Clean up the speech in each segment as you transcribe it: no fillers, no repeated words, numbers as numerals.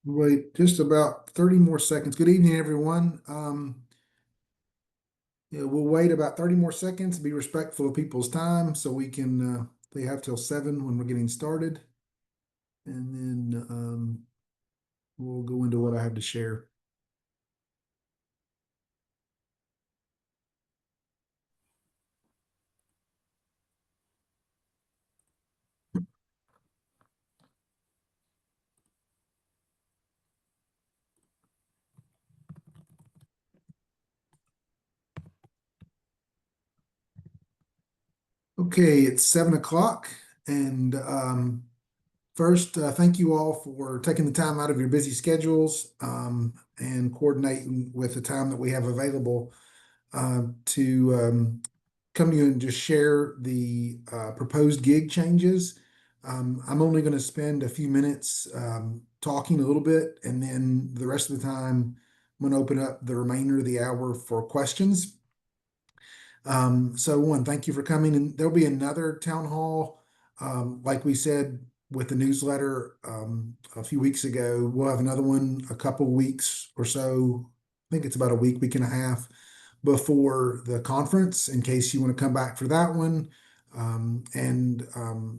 Wait just about 30 more seconds. Good evening, everyone. We'll wait about 30 more seconds, be respectful of people's time so we can, they have till 7 when we're getting started. And then we'll go into what I have to share. Okay, it's 7 o'clock. And first, thank you all for taking the time out of your busy schedules and coordinating with the time that we have available to come to you and just share the proposed gig changes. I'm only going to spend a few minutes talking a little bit, and then the rest of the time, I'm going to open up the remainder of the hour for questions. So one, thank you for coming. And there'll be another town hall, like we said with the newsletter a few weeks ago. We'll have another one a couple weeks or so. I think it's about a week and a half before the conference, in case you want to come back for that one.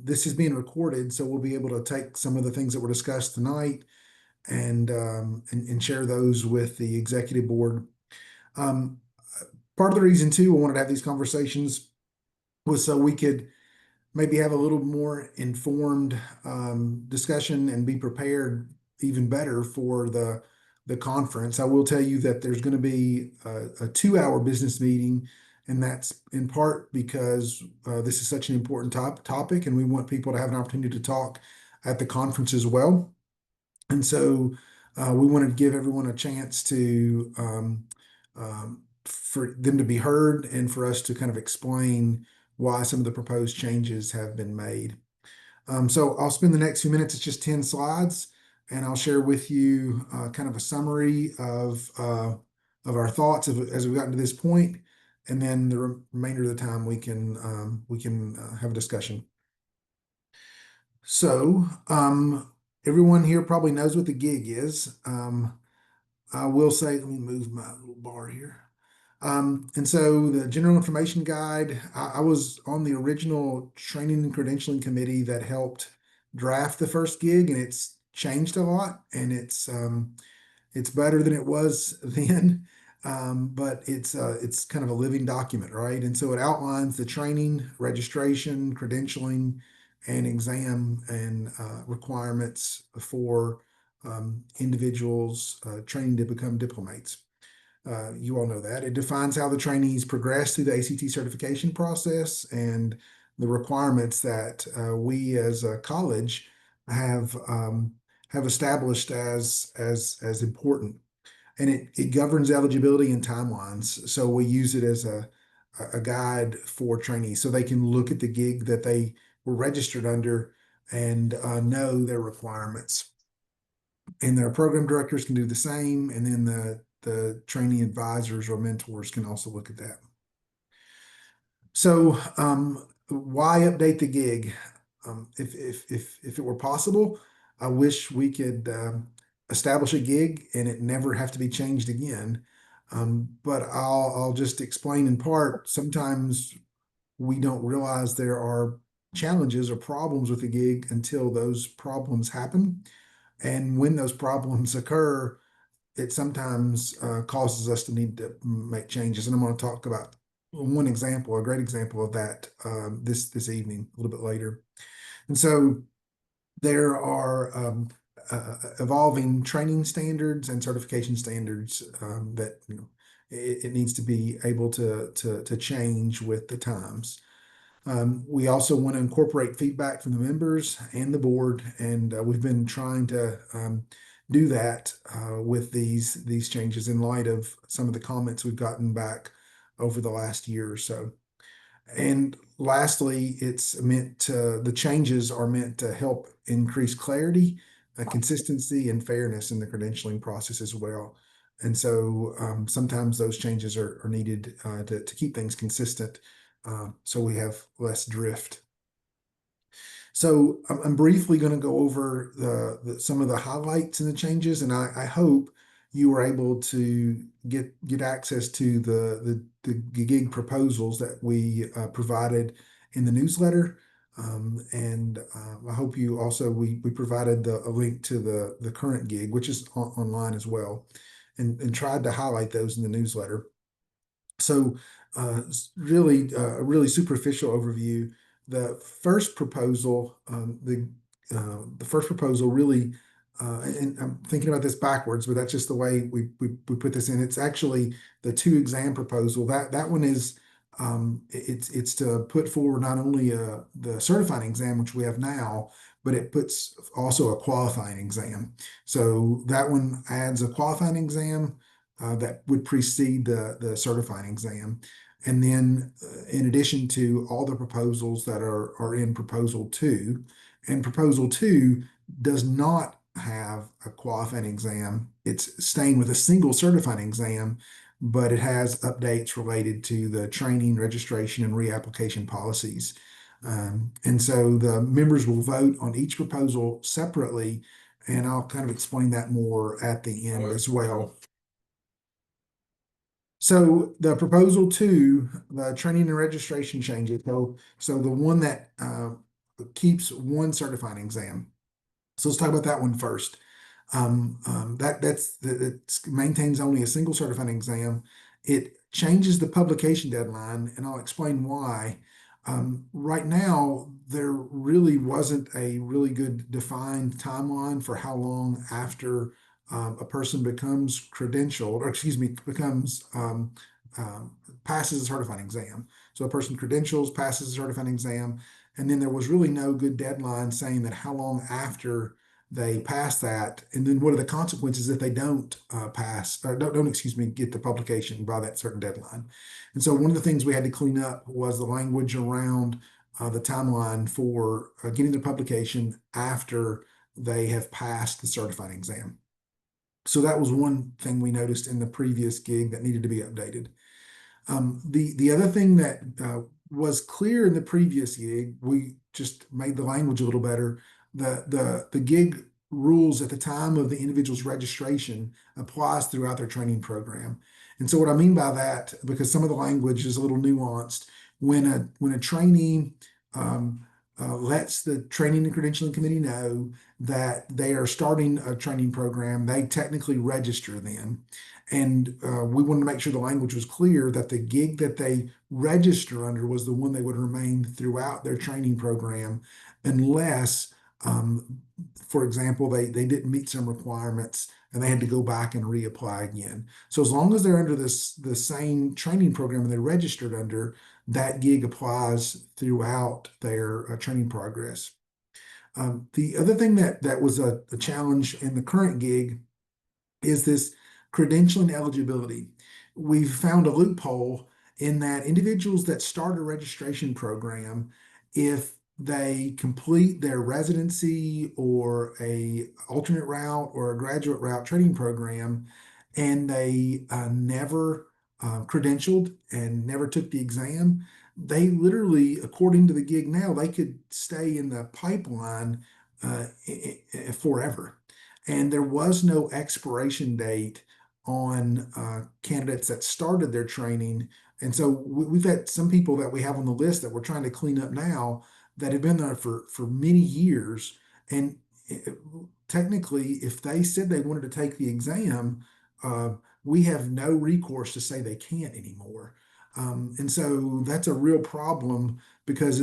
This is being recorded, so we'll be able to take some of the things that were discussed tonight and share those with the executive board. Part of the reason too I wanted to have these conversations was so we could maybe have a little more informed discussion and be prepared even better for the conference. I will tell you that there's going to be a 2-hour business meeting, and that's in part because this is such an important topic, and we want people to have an opportunity to talk at the conference as well. And so we wanted to give everyone a chance to for them to be heard and for us to kind of explain why some of the proposed changes have been made. So I'll spend the next few minutes, it's just 10 slides, and I'll share with you kind of a summary of our thoughts as we've gotten to this point, and then the remainder of the time we can have a discussion. So everyone here probably knows what the gig is. I will say, let me move my little bar here. And so the general information guide, I was on the original training and credentialing committee that helped draft the first gig, and it's changed a lot, and it's better than it was then. But it's kind of a living document, right? And so it outlines the training, registration, credentialing, and exam and requirements for individuals training to become diplomates. You all know that. It defines how the trainees progress through the ACT certification process and the requirements that we as a college have established as important. And it governs eligibility and timelines. So we use it as a guide for trainees so they can look at the gig that they were registered under and know their requirements. And their program directors can do the same. And then the trainee advisors or mentors can also look at that. So why update the gig? If it were possible, I wish we could establish a gig and it never have to be changed again. But I'll just explain in part. Sometimes we don't realize there are challenges or problems with the gig until those problems happen. And when those problems occur, it sometimes causes us to need to make changes. And I'm going to talk about one example, a great example of that this evening, a little bit later. And so there are evolving training standards and certification standards that it needs to be able to change with the times. We also want to incorporate feedback from the members and the board, and we've been trying to do that with these changes in light of some of the comments we've gotten back over the last year or so. And lastly, the changes are meant to help increase clarity, consistency, and fairness in the credentialing process as well. And so sometimes those changes are needed to keep things consistent so we have less drift. So I'm briefly going to go over some of the highlights and the changes, and I hope you were able to get access to the gig proposals that we provided in the newsletter. And I hope you also we provided a link to the current gig, which is online as well, and tried to highlight those in the newsletter. So, really, a really superficial overview. The first proposal, the first proposal really, and I'm thinking about this backwards, but that's just the way we put this in. It's actually the two exam proposal. That one is, it's to put forward not only the certifying exam, which we have now, but it puts also a qualifying exam. So that one adds a qualifying exam that would precede the certifying exam. And then, in addition to all the proposals that are in proposal two, and proposal two does not have a qualifying exam. It's staying with a single certifying exam, but it has updates related to the training, registration, and reapplication policies. And so the members will vote on each proposal separately, and I'll kind of explain that more at the end as well. So the proposal two, the training and registration changes. So the one that keeps one certifying exam. So let's talk about that one first. That maintains only a single certifying exam. It changes the publication deadline, and I'll explain why. Right now, there really wasn't a really good defined timeline for how long after a person becomes credentialed, or excuse me, becomes passes a certifying exam. So a person credentials, passes a certifying exam, and then there was really no good deadline saying that how long after they pass that, and then what are the consequences if they don't pass or don't excuse me, get the publication by that certain deadline. And so one of the things we had to clean up was the language around the timeline for getting the publication after they have passed the certifying exam. So that was one thing we noticed in the previous gig that needed to be updated. The other thing that was clear in the previous gig, we just made the language a little better. The gig rules at the time of the individual's registration applies throughout their training program. And so what I mean by that, because some of the language is a little nuanced, when a trainee lets the training and credentialing committee know that they are starting a training program, they technically register then. And we wanted to make sure the language was clear that the gig that they register under was the one they would remain throughout their training program, unless, for example, they didn't meet some requirements and they had to go back and reapply again. So as long as they're under the same training program they registered under, that gig applies throughout their training progress. The other thing that was a challenge in the current gig is this credentialing eligibility. We've found a loophole in that individuals that start a registration program, if they complete their residency or a alternate route or a graduate route training program, and they never credentialed and never took the exam, they literally, according to the gig now, they could stay in the pipeline forever. And there was no expiration date on candidates that started their training. And so we've had some people that we have on the list that we're trying to clean up now that have been there for many years. And technically, if they said they wanted to take the exam, we have no recourse to say they can't anymore. And so that's a real problem, because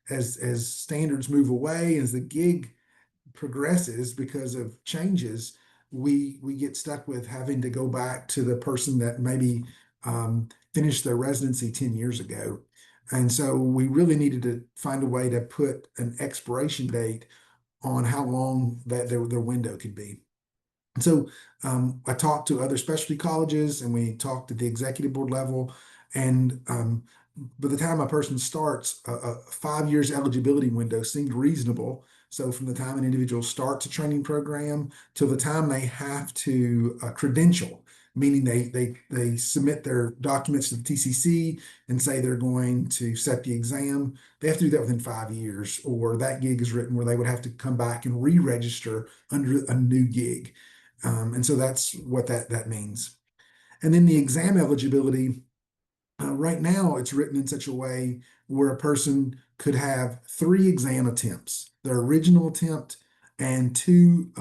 as standards move away, as the gig progresses because of changes, we get stuck with having to go back to the person that maybe finished their residency 10 years ago. And so we really needed to find a way to put an expiration date on how long that their window could be. And so I talked to other specialty colleges, and we talked at the executive board level. And by the time a person starts, a 5 years eligibility window seemed reasonable. So from the time an individual starts a training program till the time they have to credential, meaning they submit their documents to the TCC and say they're going to set the exam. They have to do that within 5 years, or that gig is written where they would have to come back and re-register under a new gig. And so that's what that means. And then the exam eligibility, right now, it's written in such a way where a person could have three exam attempts: their original attempt and two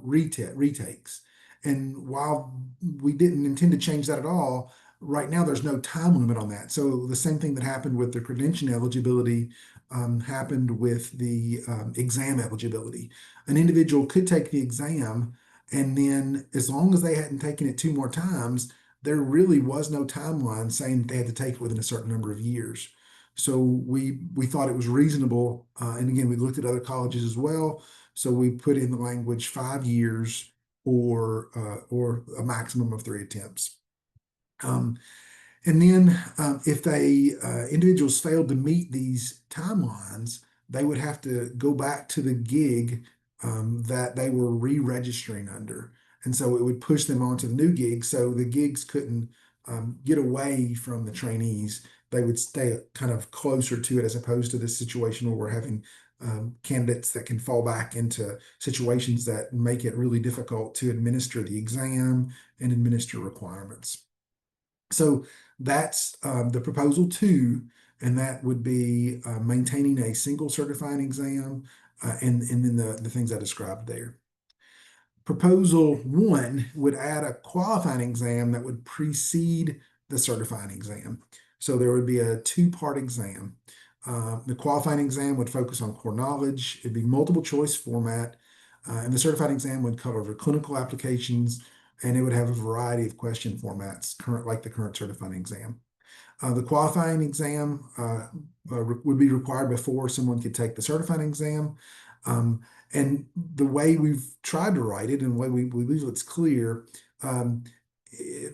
retakes. And while we didn't intend to change that at all, right now there's no time limit on that. So the same thing that happened with the credential eligibility happened with the exam eligibility. An individual could take the exam, and then as long as they hadn't taken it two more times, there really was no timeline saying they had to take it within a certain number of years. So we thought it was reasonable, and again, we looked at other colleges as well. So we put in the language 5 years or a maximum of three attempts. And then if they individuals failed to meet these timelines, they would have to go back to the gig that they were re-registering under. And so it would push them onto the new gig. So the gigs couldn't get away from the trainees. They would stay kind of closer to it, as opposed to this situation where we're having candidates that can fall back into situations that make it really difficult to administer the exam and administer requirements. So that's the proposal two, and that would be maintaining a single certifying exam, and then the things I described there. Proposal one would add a qualifying exam that would precede the certifying exam. So there would be a two-part exam. The qualifying exam would focus on core knowledge. It'd be multiple choice format, and the certifying exam would cover clinical applications, and it would have a variety of question formats, like the current certifying exam. The qualifying exam would be required before someone could take the certifying exam. And the way we've tried to write it and the way we believe it's clear, um,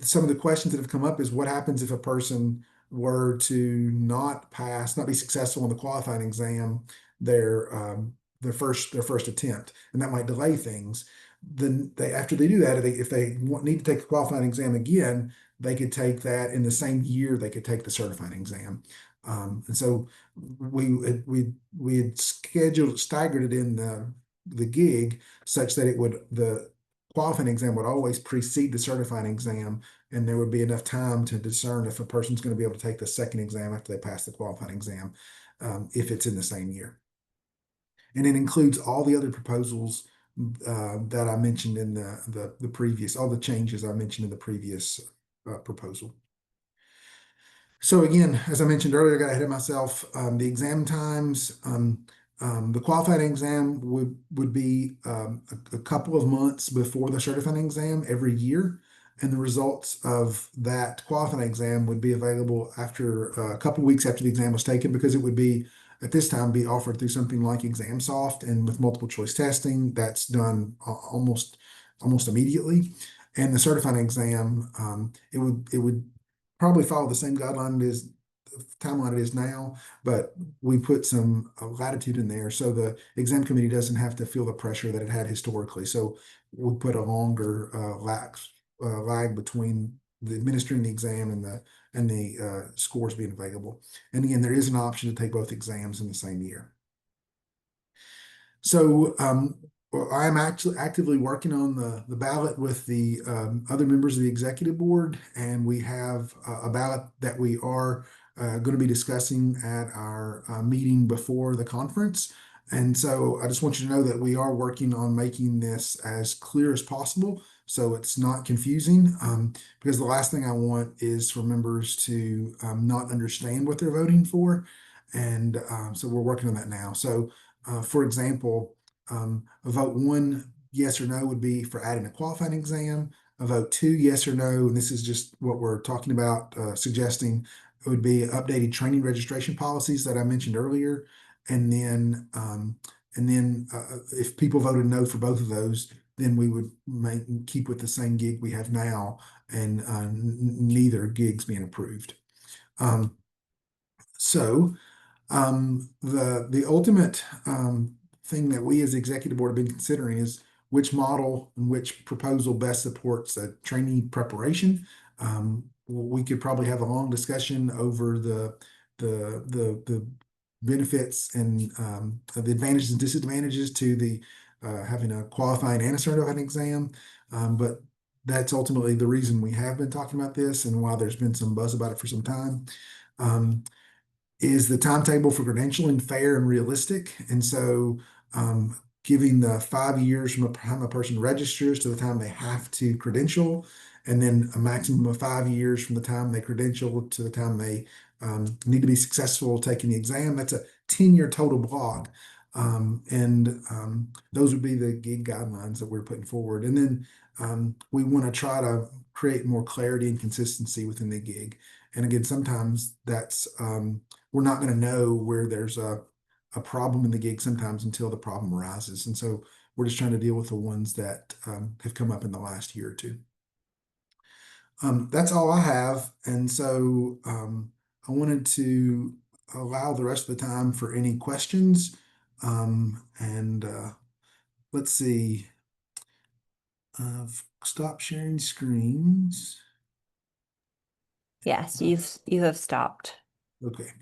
some of the questions that have come up is what happens if a person were to not pass, not be successful in the qualifying exam, their first attempt, and that might delay things. Then after they do that, if they need to take the qualifying exam again, they could take that in the same year they could take the certifying exam. And so we had staggered it in the gig such that the qualifying exam would always precede the certifying exam, and there would be enough time to discern if a person's going to be able to take the second exam after they pass the qualifying exam, if it's in the same year. And it includes all the other proposals that I mentioned in the previous, all the changes I mentioned in the previous proposal. So again, as I mentioned earlier, I got ahead of myself. The exam times, the qualifying exam would be a couple of months before the certifying exam every year, and the results of that qualifying exam would be available after a couple of weeks after the exam was taken, because it would be at this time be offered through something like ExamSoft, and with multiple choice testing, that's done almost immediately. And the certifying exam, it would probably follow the same timeline it is now, but we put some latitude in there so the exam committee doesn't have to feel the pressure that it had historically. So we put a longer lag between the administering the exam and the scores being available. And again, there is an option to take both exams in the same year. So well, I'm actually actively working on the ballot with the other members of the executive board, and we have a ballot that we are going to be discussing at our meeting before the conference. And so I just want you to know that we are working on making this as clear as possible so it's not confusing, because the last thing I want is for members to not understand what they're voting for. And so we're working on that now. So for example, a vote one, yes or no, would be for adding a qualifying exam. A vote two, yes or no, and this is just what we're talking about, suggesting it would be updated training registration policies that I mentioned earlier. And then, if people voted no for both of those, then we would keep with the same gig we have now, and neither gigs being approved. So the ultimate thing that we as the executive board have been considering is which model and which proposal best supports a trainee preparation. We could probably have a long discussion over the benefits and the advantages and disadvantages to the having a qualifying and a certifying exam. But that's ultimately the reason we have been talking about this and why there's been some buzz about it for some time. Um, is the timetable for credentialing fair and realistic? And so giving the 5 years from the time a person registers to the time they have to credential, and then a maximum of 5 years from the time they credential to the time they need to be successful taking the exam. That's a 10-year total block. And those would be the gig guidelines that we're putting forward. And then we want to try to create more clarity and consistency within the gig. And again, sometimes that's we're not going to know where there's a problem in the gig sometimes until the problem arises. And so we're just trying to deal with the ones that have come up in the last year or two. That's all I have. And so I wanted to allow the rest of the time for any questions. And let's see. Stop sharing screens. Yes, you have stopped. Okay.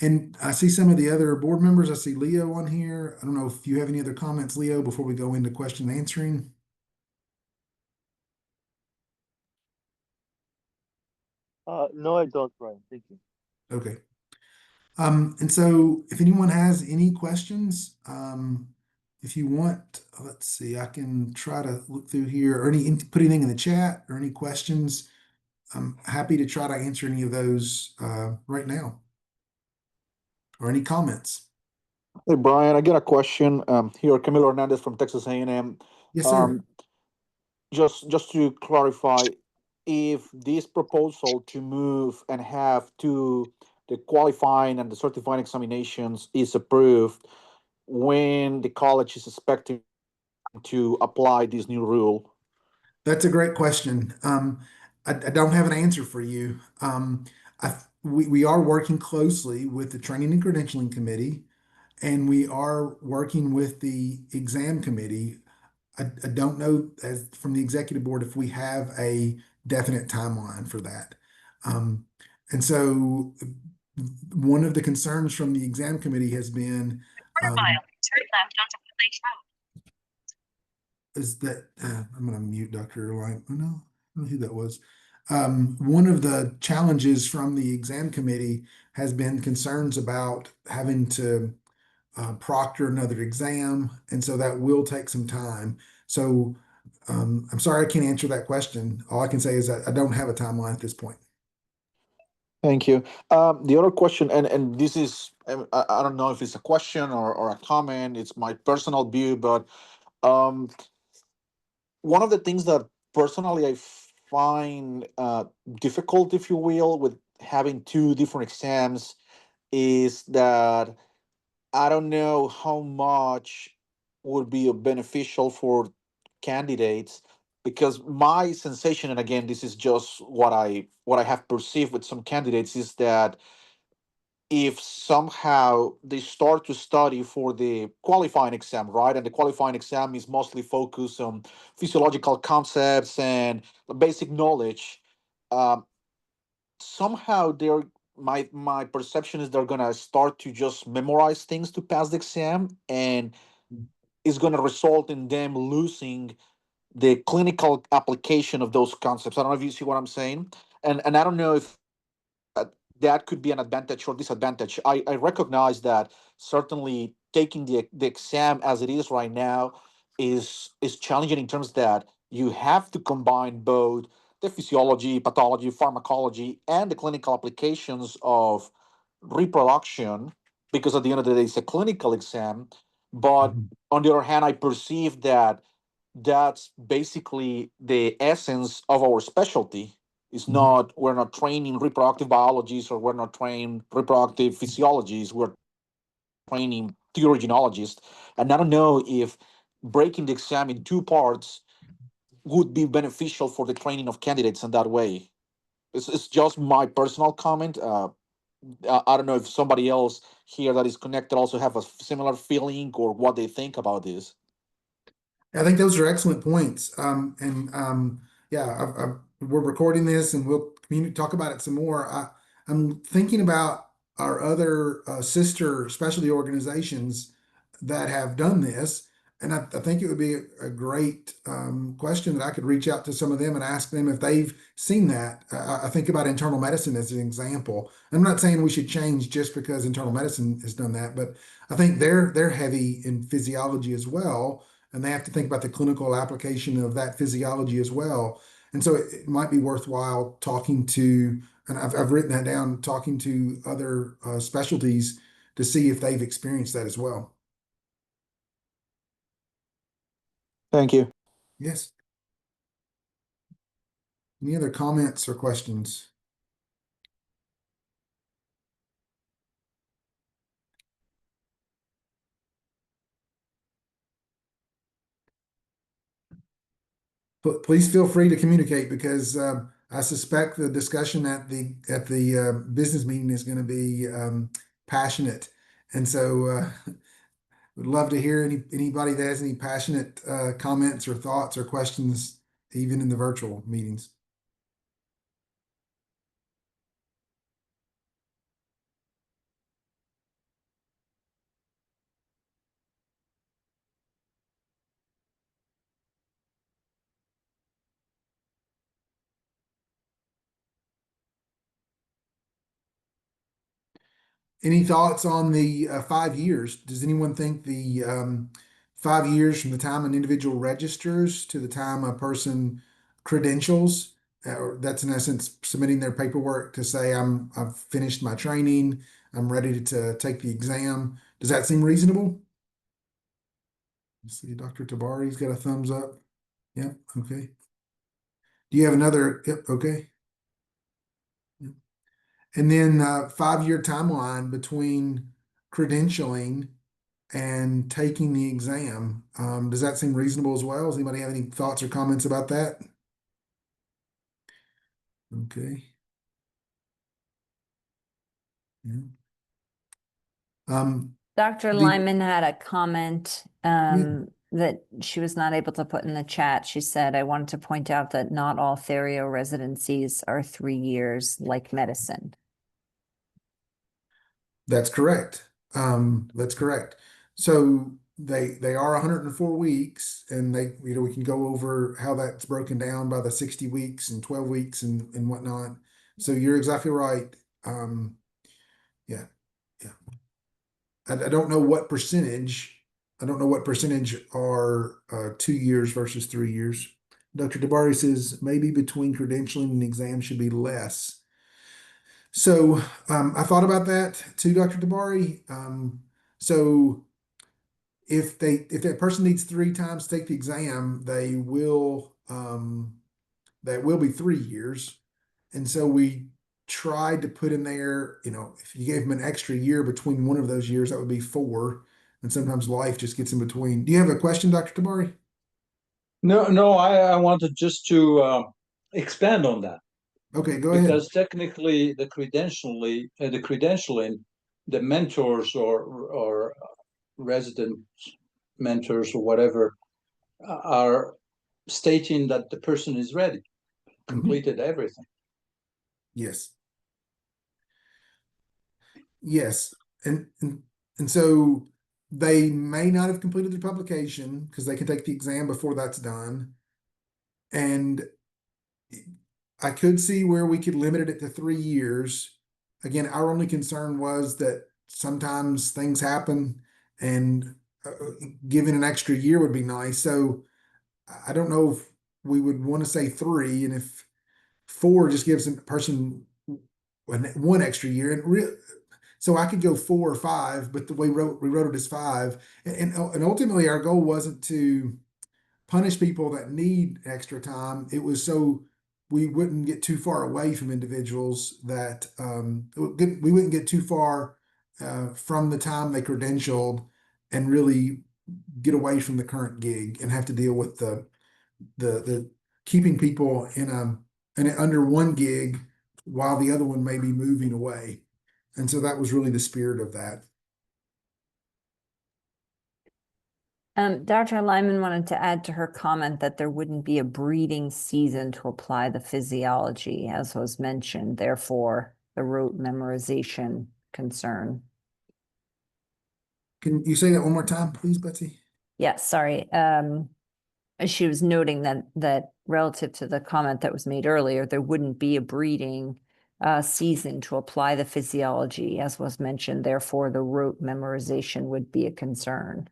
And I see some of the other board members. I see Leo on here. I don't know if you have any other comments, Leo, before we go into question and answering. No, I don't, Brian. Thank you. Okay. And so if anyone has any questions, if you want, let's see, I can try to look through here or put anything in the chat or any questions. I'm happy to try to answer any of those right now or any comments. Hey, Brian, I get a question here. Camilo Hernandez from Texas A&M. Yes, sir. Just to clarify, if this proposal to move and have the qualifying and the certifying examinations is approved, when the college is expecting to apply this new rule? That's a great question. I don't have an answer for you. We are working closely with the Training and Credentialing Committee, and we are working with the exam committee. I don't know as from the executive board if we have a definite timeline for that. And so one of the concerns from the exam committee has been Turn left onto Lake Road. is that I'm going to mute Dr. Line. Oh, no, I don't know who that was. One of the challenges from the exam committee has been concerns about having to proctor another exam, and so that will take some time. So I'm sorry I can't answer that question. All I can say is I don't have a timeline at this point. Thank you. The other question, and this is, I don't know if it's a question or a comment, it's my personal view, but one of the things that personally I find difficult, if you will, with having two different exams is that I don't know how much would be beneficial for candidates, because my sensation, and again, this is just what I have perceived with some candidates, is that if somehow they start to study for the qualifying exam, right? And the qualifying exam is mostly focused on physiological concepts and basic knowledge. Um, Somehow they're my perception is they're gonna start to just memorize things to pass the exam, and it's gonna result in them losing the clinical application of those concepts. I don't know if you see what I'm saying, and I don't know if that could be an advantage or disadvantage. I recognize that certainly taking the exam as it is right now is challenging in terms that you have to combine both the physiology, pathology, pharmacology, and the clinical applications of reproduction, because at the end of the day, it's a clinical exam. But Mhm. on the other hand, I perceive that that's basically the essence of our specialty. It's Mhm. not, we're not training reproductive biologists, or we're not training reproductive physiologists, we're training theologinologists. And I don't know if breaking the exam in two parts would be beneficial for the training of candidates in that way. It's just my personal comment. I don't know if somebody else here that is connected also have a similar feeling or what they think about this. I think those are excellent points. Yeah, we're recording this and we'll talk about it some more. I'm thinking about our other sister specialty organizations that have done this. And I think it would be a great question that I could reach out to some of them and ask them if they've seen that. I think about internal medicine as an example. I'm not saying we should change just because internal medicine has done that, but I think they're heavy in physiology as well, and they have to think about the clinical application of that physiology as well. And so it might be worthwhile talking to, and I've written that down, talking to other specialties to see if they've experienced that as well. Thank you. Yes. Any other comments or questions? But please feel free to communicate because I suspect the discussion at the business meeting is going to be passionate, and so would love to hear anybody that has any passionate comments or thoughts or questions, even in the virtual meetings. Any thoughts on the 5 years? Does anyone think the 5 years from the time an individual registers to the time a person credentials, that's in essence submitting their paperwork to say I've finished my training, I'm ready to take the exam. Does that seem reasonable? Let's see, Dr. Tabari's got a thumbs up. Yep, okay. Do you have another? Yep, okay. And then 5 year timeline between credentialing and taking the exam. Does that seem reasonable as well? Does anybody have any thoughts or comments about that? Okay. Yeah. Dr. The- Lyman had a comment that she was not able to put in the chat. She said, I wanted to point out that not all Therio residencies are 3 years like medicine. That's correct. That's correct. So they are 104 weeks, and we can go over how that's broken down by the 60 weeks and 12 weeks and whatnot. So you're exactly right. Yeah, yeah. I don't know what percentage. I don't know what percentage are 2 years versus 3 years. Dr. Tabari says maybe between credentialing and exam should be less. So I thought about that too, Dr. Tabari. So if that person needs 3 times to take the exam, that will be 3 years. And so we tried to put in there, if you gave them an extra year between one of those years, that would be 4. And sometimes life just gets in between. Do you have a question, Dr. Tabari? No, I wanted just to expand on that. Okay, go ahead. Because technically the credentialing, the mentors or resident mentors or whatever are stating that the person is ready, completed everything. Yes. Yes. And so they may not have completed their publication because they can take the exam before that's done. And I could see where we could limit it to 3 years. Again, our only concern was that sometimes things happen and giving an extra year would be nice. So I don't know if we would want to say 3, and if 4 just gives a person one extra year. And so I could go 4 or 5, but the way we wrote it as 5. And ultimately our goal wasn't to punish people that need extra time. It was so we wouldn't get too far away from individuals that we wouldn't get too far from the time they credentialed and really get away from the current gig and have to deal with the keeping people in under one gig while the other one may be moving away. And so that was really the spirit of that. Dr. Lyman wanted to add to her comment that there wouldn't be a breeding season to apply the physiology, as was mentioned, therefore the rote memorization concern. Can you say that one more time, please, Betsy? Yes, sorry. She was noting that relative to the comment that was made earlier, there wouldn't be a breeding season to apply the physiology, as was mentioned, therefore the rote memorization would be a concern.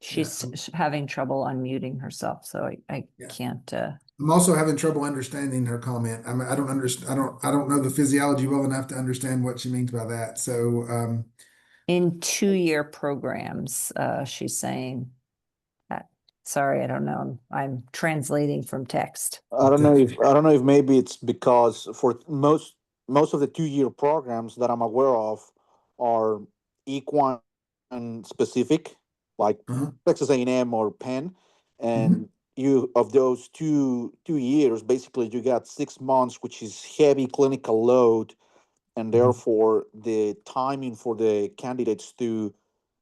She's having trouble unmuting herself, so I Yeah. can't. I'm also having trouble understanding her comment. I mean, I don't understand. I don't know the physiology well enough to understand what she means by that. So, In 2-year programs, she's saying. Sorry, I don't know. I'm translating from text. I don't know if maybe it's because for most of the 2-year programs that I'm aware of are equine specific, like uh-huh. Texas A&M or Penn, and you of those two years, basically you got 6 months, which is heavy clinical load, and therefore the timing for the candidates to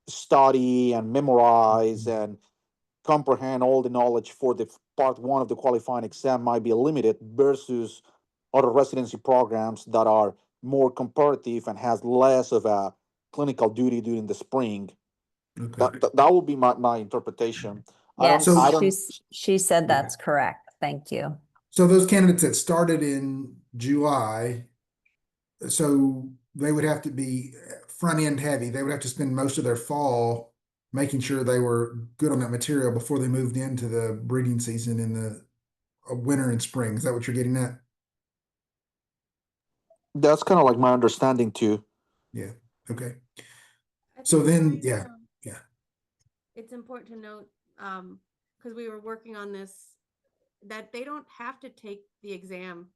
study and memorize and comprehend all the knowledge for the part one of the qualifying exam might be limited versus other residency programs that are more comparative and has less of a clinical duty during the spring. Okay. That would be my interpretation. Yes, So- she said Yeah. that's correct. Thank you. So those candidates that started in July, so they would have to be front end heavy. They would have to spend most of their fall making sure they were good on that material before they moved into the breeding season in the winter and spring. Is that what you're getting at? That's kind of like my understanding too. Yeah. Okay. I So think then, guys, yeah, yeah. It's important to note, because we were working on this, that they don't have to take the exam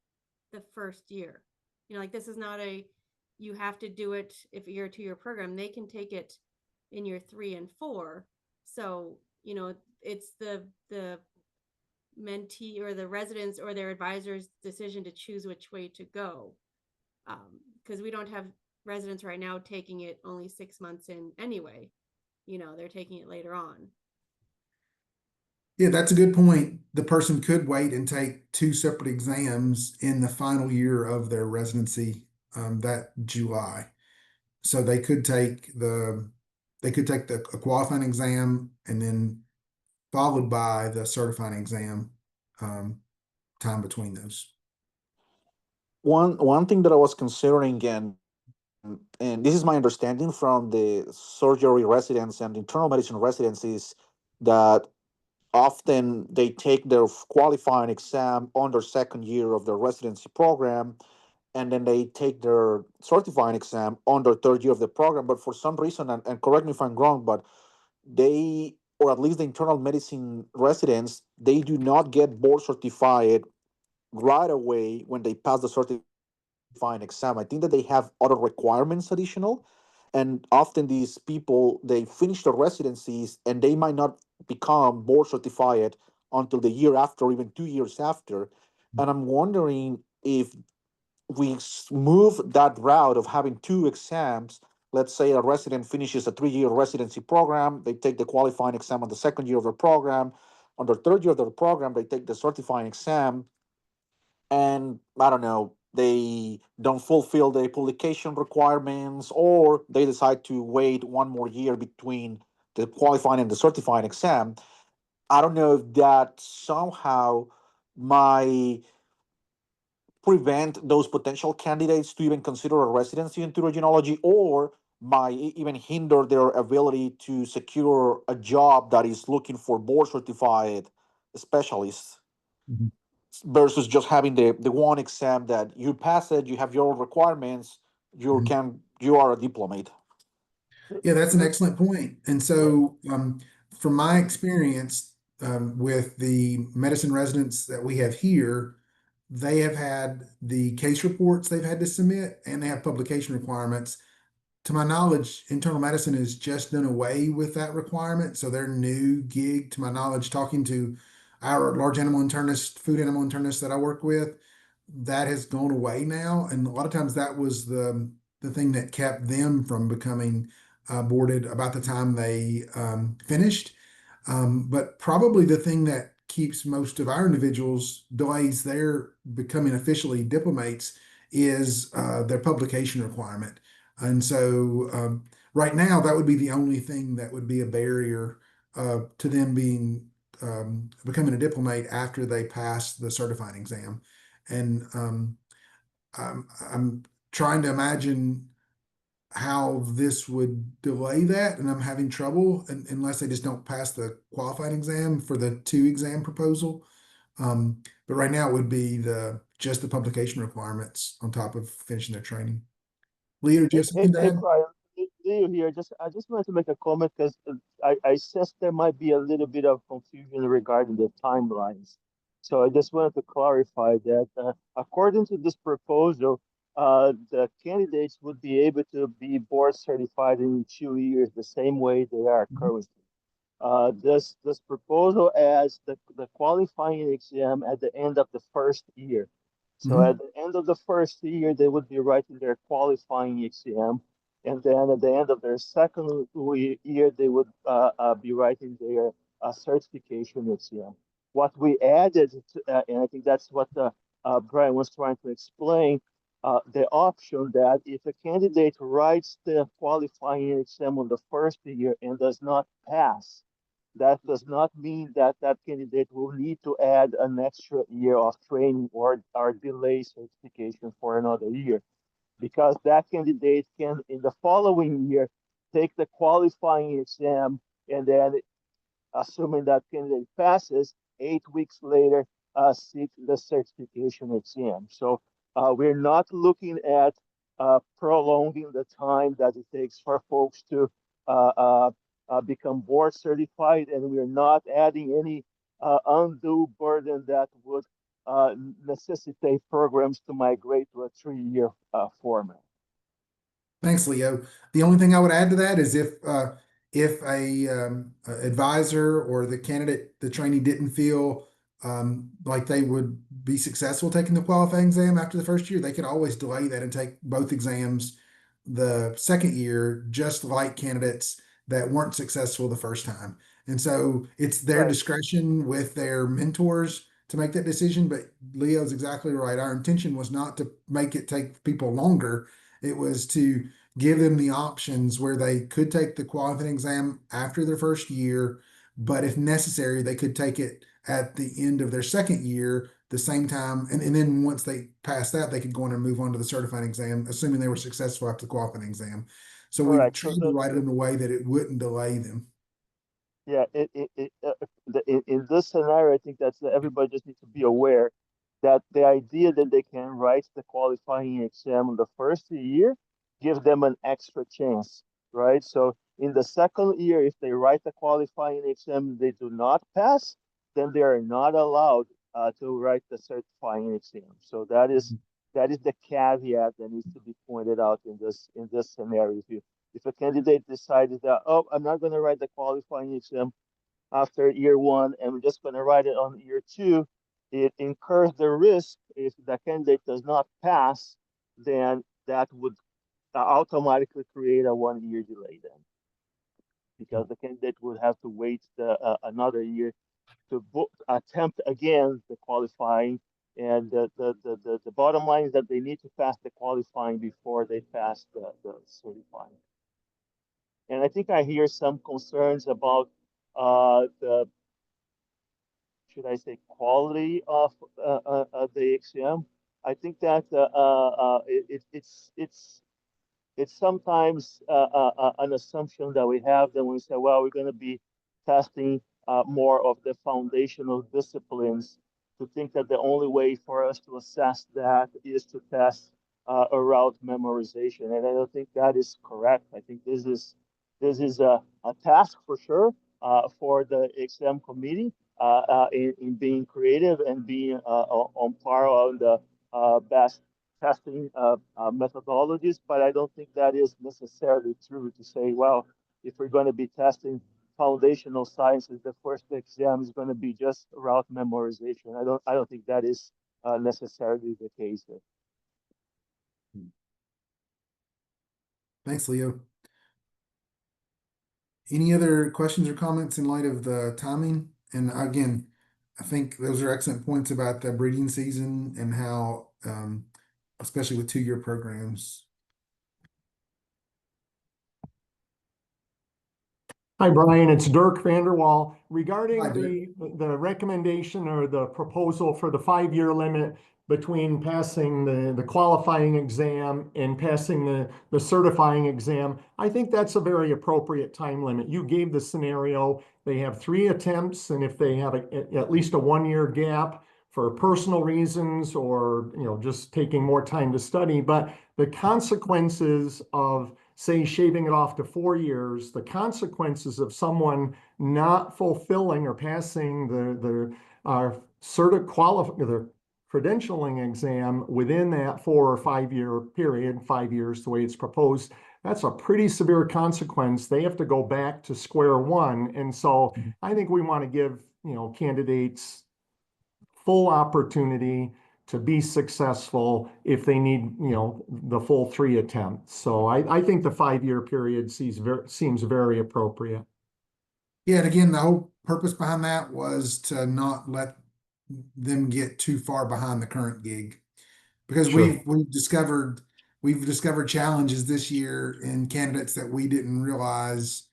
the first year. You know, like this is not you have to do it if you're a 2-year program. They can take it in year 3 and 4. So, you know, it's the mentee or the residents or their advisor's decision to choose which way to go. Because we don't have residents right now taking it only 6 months in anyway. You know, they're taking it later on. Yeah, that's a good point. The person could wait and take 2 separate exams in the final year of their residency, that July. So they could take the a qualifying exam and then followed by the certifying exam, time between those. One thing that I was considering, and this is my understanding from the surgery residents and internal medicine residencies, that often they take their qualifying exam on their second year of their residency program, and then they take their certifying exam on their third year of the program. But for some reason, and correct me if I'm wrong, but they, or at least the internal medicine residents, they do not get board certified right away when they pass the certifying exam. I think that they have other requirements additional, and often these people, they finish their residencies and they might not become board certified until the year after, or even 2 years after. And I'm wondering if we move that route of having 2 exams. Let's say a resident finishes a 3-year residency program, they take the qualifying exam on the second year of their program. On the third year of their program, they take the certifying exam, and I don't know, they don't fulfill the publication requirements, or they decide to wait 1 more year between the qualifying and the certifying exam. I don't know if that somehow might prevent those potential candidates to even consider a residency in urology, or might even hinder their ability to secure a job that is looking for board certified specialists, versus just having the one exam that you pass it, you have your requirements, you are a diplomate. Yeah, that's an excellent point. And so, from my experience, with the medicine residents that we have here, they have had the case reports they've had to submit, and they have publication requirements. To my knowledge, internal medicine has just done away with that requirement. So their new gig, to my knowledge, talking to our large animal internist, food animal internist that I work with, that has gone away now. And a lot of times that was the thing that kept them from becoming boarded about the time they finished. But probably the thing that keeps most of our individuals delays their becoming officially diplomates is their publication requirement. And so right now, that would be the only thing that would be a barrier to them being becoming a diplomat after they pass the certifying exam. And I'm trying to imagine how this would delay that, and I'm having trouble unless they just don't pass the qualifying exam for the 2 exam proposal. But right now it would be just the publication requirements on top of finishing their training. Leo, do you have something to Hey, add? Brian, Leo here. I just wanted to make a comment because I sense there might be a little bit of confusion regarding the timelines. So I just wanted to clarify that according to this proposal, the candidates would be able to be board certified in 2 years, the same way they are currently. This proposal adds the qualifying exam at the end of the first year. So Mhm. at the end of the first year, they would be writing their qualifying exam, and then at the end of their second year, they would be writing their certification exam. What we added, and I think that's what Brian was trying to explain, the option that if a candidate writes the qualifying exam on the first year and does not pass, that does not mean that that candidate will need to add an extra year of training or delay certification for another year, because that candidate can, in the following year, take the qualifying exam, and then, assuming that candidate passes, 8 weeks later, seek the certification exam. So we're not looking at prolonging the time that it takes for folks to uh, uh, become board certified, and we're not adding any undue burden that would necessitate programs to migrate to a 3-year format. Thanks, Leo. The only thing I would add to that is if a advisor or the candidate, the trainee didn't feel like they would be successful taking the qualifying exam after the first year, they could always delay that and take both exams the second year, just like candidates that weren't successful the first time. And so it's their Right. discretion with their mentors to make that decision. But Leo's exactly right. Our intention was not to make it take people longer. It was to give them the options where they could take the qualifying exam after their first year, but if necessary, they could take it at the end of their second year, the same time. And then once they pass that, they could go on and move on to the certifying exam, assuming they were successful after the qualifying exam. So we Correct. tried to write it in a way that it wouldn't delay them. Yeah, in this scenario, I think that's everybody just needs to be aware that the idea that they can write the qualifying exam in the first year gives them an extra chance, right? So in the second year, if they write the qualifying exam, they do not pass, then they are not allowed to write the certifying exam. So that is the caveat that needs to be pointed out in this scenario. If a candidate decided that, oh, I'm not going to write the qualifying exam after year one, and I'm just going to write it on year two, it incurs the risk if the candidate does not pass, then that would automatically create a 1 year delay then, because the candidate would have to wait another year to attempt again the qualifying. And the bottom line is that they need to pass the qualifying before they pass the certifying. And I think I hear some concerns about the, should I say, quality of the exam. I think that it's sometimes an assumption that we have that we say, well, we're going to be testing more of the foundational disciplines, to think that the only way for us to assess that is to test a route memorization. And I don't think that is correct. I think this is a task for sure for the exam committee in being creative and being on par on the best testing methodologies, but I don't think that is necessarily true to say, well, if we're going to be testing foundational sciences, the first exam is going to be just route memorization. I don't think that is necessarily the case there. Thanks, Leo. Any other questions or comments in light of the timing? And again, I think those are excellent points about the breeding season and how, especially with 2-year programs. Hi, Brian. It's Dirk Vanderwall. Hi, Regarding Dirk. the recommendation or the proposal for the 5-year limit between passing the qualifying exam and passing the certifying exam, I think that's a very appropriate time limit. You gave the scenario, they have 3 attempts, and if they have at least a 1-year gap for personal reasons or, just taking more time to study, but the consequences of, say, shaving it off to 4 years, the consequences of someone not fulfilling or passing the credentialing exam within that 4 or 5-year period, 5 years, the way it's proposed, that's a pretty severe consequence. They have to go back to square one. And so I think we want to give, candidates full opportunity to be successful if they need, the full 3 attempts. So I think the 5-year period seems very appropriate. Yeah, and again, the whole purpose behind that was to not let them get too far behind the current gig. Because Sure. we've discovered challenges this year in candidates that we didn't realize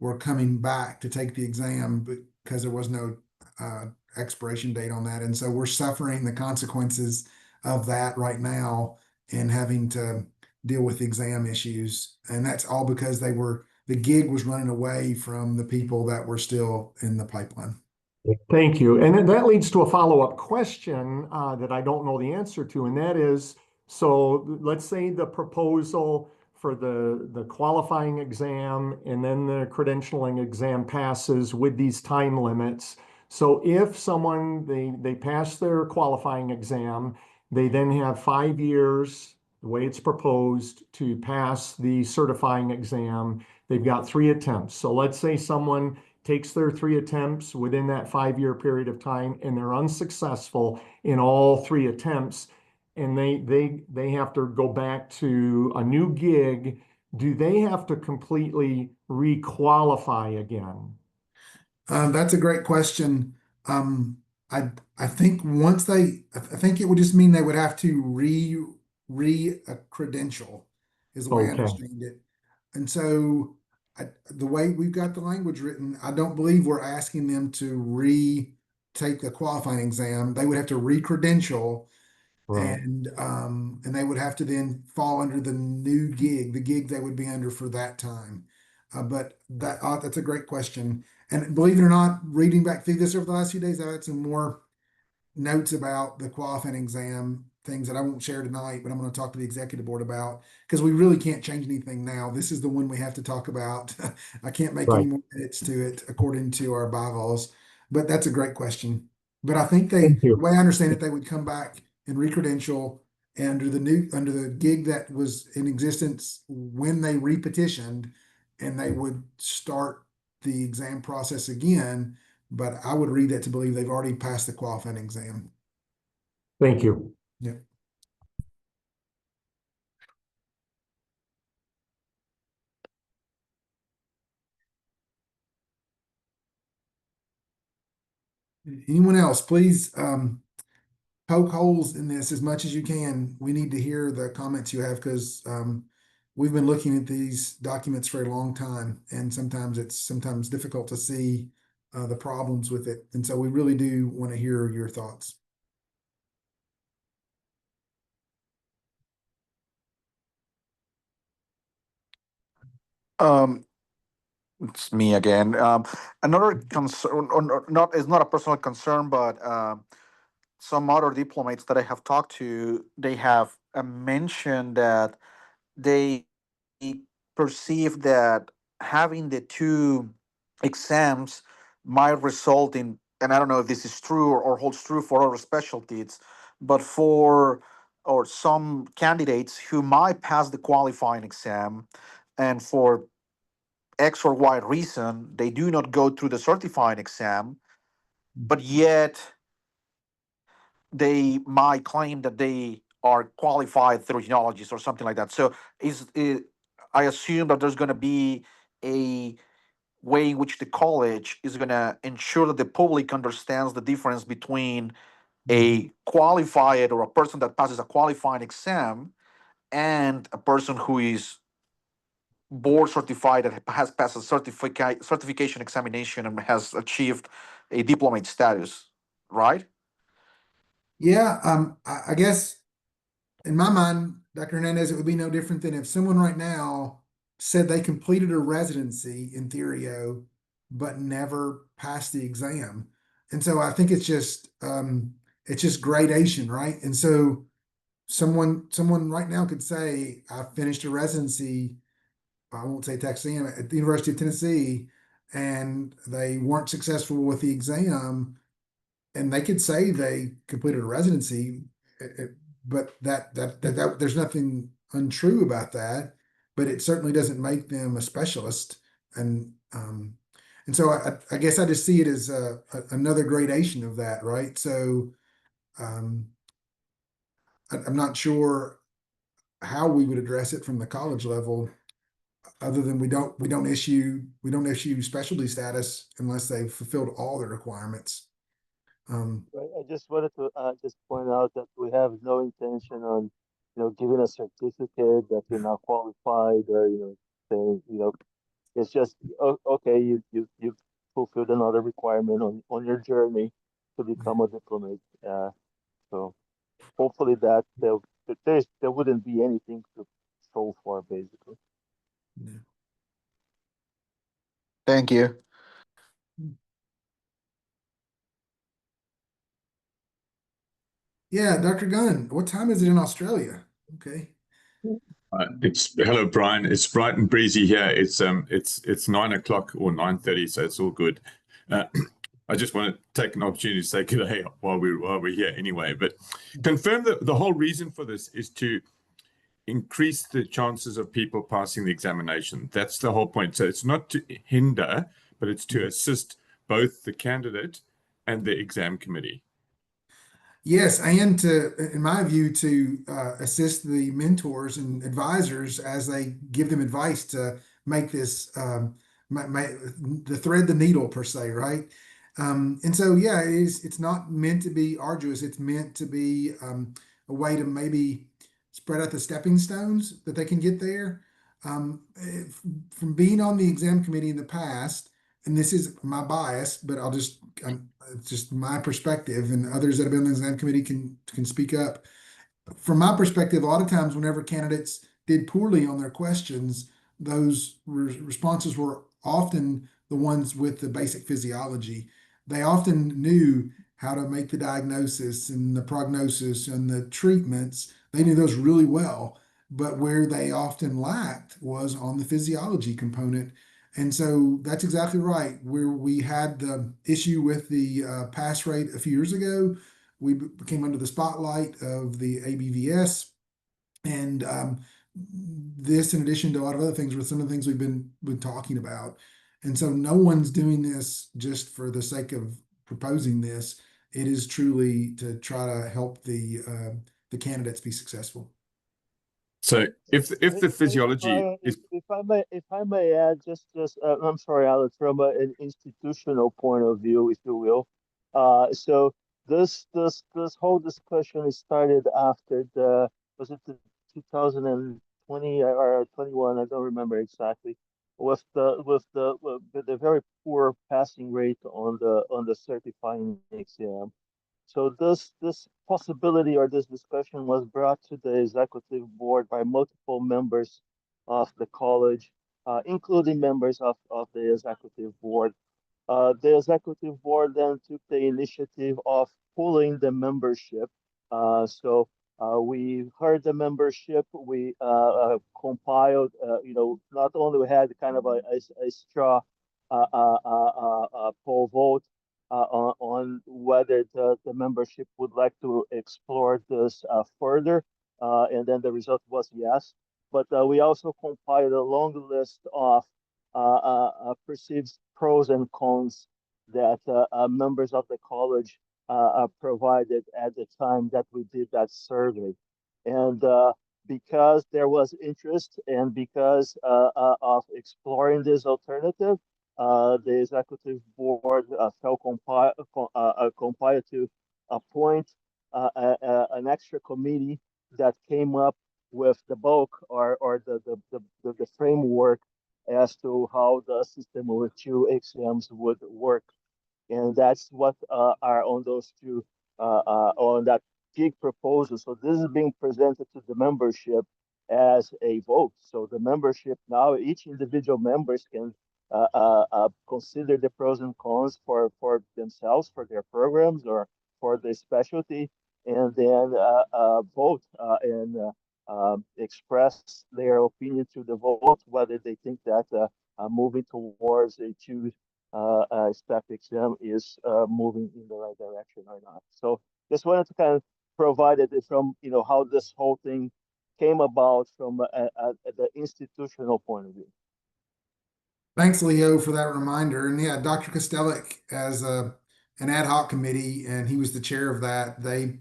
were coming back to take the exam because there was no expiration date on that. And so we're suffering the consequences of that right now and having to deal with exam issues. And that's all because the gig was running away from the people that were still in the pipeline. Thank you. And then that leads to a follow-up question that I don't know the answer to, and that is, so let's say the proposal for the qualifying exam and then the credentialing exam passes with these time limits. So if someone, they pass their qualifying exam, they then have 5 years, the way it's proposed, to pass the certifying exam. They've got 3 attempts. So let's say someone takes their 3 attempts within that 5-year period of time and they're unsuccessful in all 3 attempts and they have to go back to a new gig. Do they have to completely re-qualify again? That's a great question. I think I think it would just mean they would have to re a credential is the way I Okay. understand it. And so the way we've got the language written, I don't believe we're asking them to retake the qualifying exam. They would have to re-credential Right. and they would have to then fall under the new gig, the gig they would be under for that time. But that's a great question. And believe it or not, reading back through this over the last few days, I had some more notes about the qualifying exam, things that I won't share tonight, but I'm going to talk to the executive board about because we really can't change anything now. This is the one we have to talk about. I can't make any Right. more edits to it according to our bylaws, but that's a great question. But I think Thank the you. way I understand it, they would come back and recredential under the gig that was in existence when they repetitioned, and they would start the exam process again. But I would read that to believe they've already passed the qualifying exam. Thank you. Yeah. Anyone else, please poke holes in this as much as you can. We need to hear the comments you have because we've been looking at these documents for a long time, and sometimes it's difficult to see the problems with it. And so we really do want to hear your thoughts. Um, it's me again. Another concern, or not, it's not a personal concern, but some other diplomats that I have talked to, they have mentioned that they perceive that having the 2 exams might result in, and I don't know if this is true or holds true for other specialties, but for or some candidates who might pass the qualifying exam and for X or Y reason they do not go through the certifying exam, but yet they might claim that they are qualified theologians or something like that. So I assume that there's going to be a way in which the college is going to ensure that the public understands the difference between a qualified or a person that passes a qualifying exam and a person who is board certified and has passed a certification examination and has achieved a diplomate status, right? Yeah, I guess in my mind, Dr. Hernandez, it would be no different than if someone right now said they completed a residency in Therio, but never passed the exam. And so I think it's just gradation, right? And so someone right now could say, I finished a residency, I won't say Texas A&M, at the University of Tennessee, and they weren't successful with the exam, and they could say they completed a residency, but that there's nothing untrue about that, but it certainly doesn't make them a specialist. And so I guess I just see it as another gradation of that, right? So I'm not sure how we would address it from the college level, other than we don't issue specialty status unless they've fulfilled all the requirements. Right. I just wanted to just point out that we have no intention on, giving a certificate that you're not qualified, or, saying, it's just, okay, you fulfilled another requirement on your journey to become a diplomat. So hopefully there wouldn't be anything to show for, basically. Yeah. Thank you. Yeah, Dr. Gunn, what time is it in Australia? Okay. It's hello, Brian. It's bright and breezy here. It's 9 o'clock or 9:30, so it's all good. I just want to take an opportunity to say good day while we're here anyway. But confirm that the whole reason for this is to increase the chances of people passing the examination. That's the whole point. So it's not to hinder, but it's to assist both the candidate and the exam committee. Yes, and in my view, to assist the mentors and advisors as they give them advice to make this the thread the needle per se, right? And so yeah, it's not meant to be arduous. It's meant to be a way to maybe spread out the stepping stones that they can get there. From being on the exam committee in the past, and this is my bias, but it's just my perspective, and others that have been on the exam committee can speak up. From my perspective, a lot of times whenever candidates did poorly on their questions, those responses were often the ones with the basic physiology. They often knew how to make the diagnosis and the prognosis and the treatments. They knew those really well, but where they often lacked was on the physiology component. And so that's exactly right. Where we had the issue with the pass rate a few years ago, we came under the spotlight of the ABVS. And this, in addition to a lot of other things, were some of the things we've been talking about. And so no one's doing this just for the sake of proposing this. It is truly to try to help the candidates be successful. So if the physiology Brian, is if I may add, I'm sorry, Alex, from an institutional point of view, if you will. So this whole discussion is started after was it the 2020 or 21? I don't remember exactly. With the very poor passing rate on the certifying exam. So this possibility or this discussion was brought to the executive board by multiple members of the college, including members of the executive board. The executive board then took the initiative of pulling the membership. We heard the membership. We compiled. Not only we had kind of a straw poll vote on whether the membership would like to explore this further. And then the result was yes. But we also compiled a long list of perceived pros and cons that members of the college provided at the time that we did that survey. And because there was interest and because of exploring this alternative, the executive board felt compiled to appoint an extra committee that came up with the bulk or the framework as to how the system with 2 exams would work. And that's what are on those two, on that GIG proposal. So this is being presented to the membership as a vote. So the membership now, each individual members can consider the pros and cons for themselves, for their programs or for the specialty, and then vote and express their opinion to the vote, whether they think that moving towards a 2 step exam is moving in the right direction or not. So just wanted to kind of provide it from, you know, how this whole thing came about from the institutional point of view. Thanks, Leo, for that reminder. And yeah, Dr. Kostelic as an ad hoc committee, and he was the chair of that. They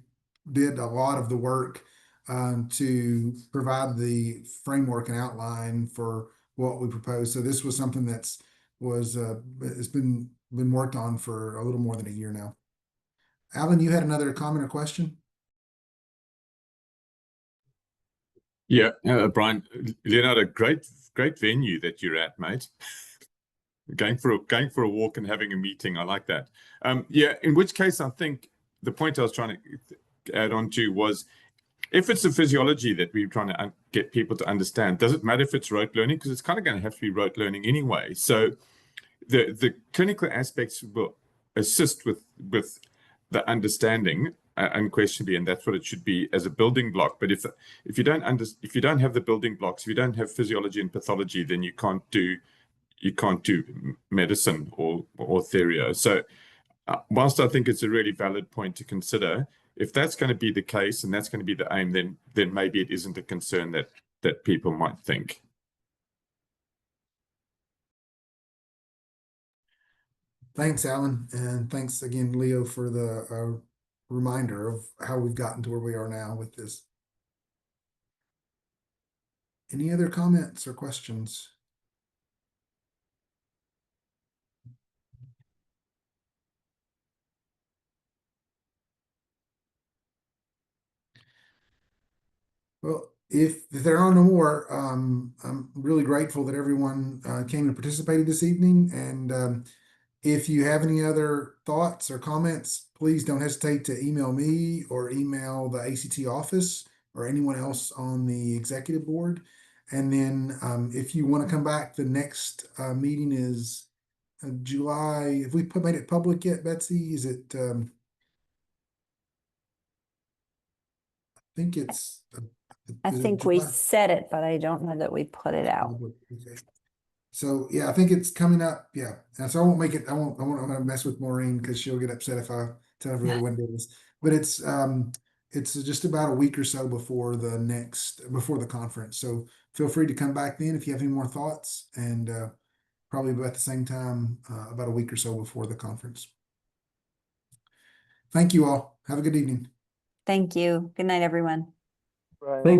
did a lot of the work to provide the framework and outline for what we proposed. So this was something it's been worked on for a little more than a year now. Alan, you had another comment or question? Yeah, Brian, Leonardo, great venue that you're at, mate. Going for a walk and having a meeting. I like that. Yeah, in which case I think the point I was trying to add on to was, if it's the physiology that we're trying to get people to understand, does it matter if it's rote learning? Because it's kind of going to have to be rote learning anyway. So the clinical aspects will assist with the understanding unquestionably, and that's what it should be as a building block. But if you don't have the building blocks, if you don't have physiology and pathology, then you can't do medicine or theory. So whilst I think it's a really valid point to consider, if that's going to be the case and that's going to be the aim, then maybe it isn't a concern that people might think. Thanks, Alan, and thanks again, Leo, for the reminder of how we've gotten to where we are now with this. Any other comments or questions? Well, if there are no more, I'm really grateful that everyone came and participated this evening. And if you have any other thoughts or comments, please don't hesitate to email me or email the ACT office or anyone else on the executive board. And then if you want to come back, the next meeting is July. Have we made it public yet, Betsy? Is it? I think it's. I is it think we July? said it, but I don't know that we put it out. Okay. So yeah, I think it's coming up. Yeah, and so I won't make it. I'm gonna mess with Maureen because she'll get upset if I tell everybody when it is. But it's just about a week or so before the conference. So feel free to come back then if you have any more thoughts, and probably about the same time, about a week or so before the conference. Thank you all. Have a good evening. Thank you. Good night, everyone. Right.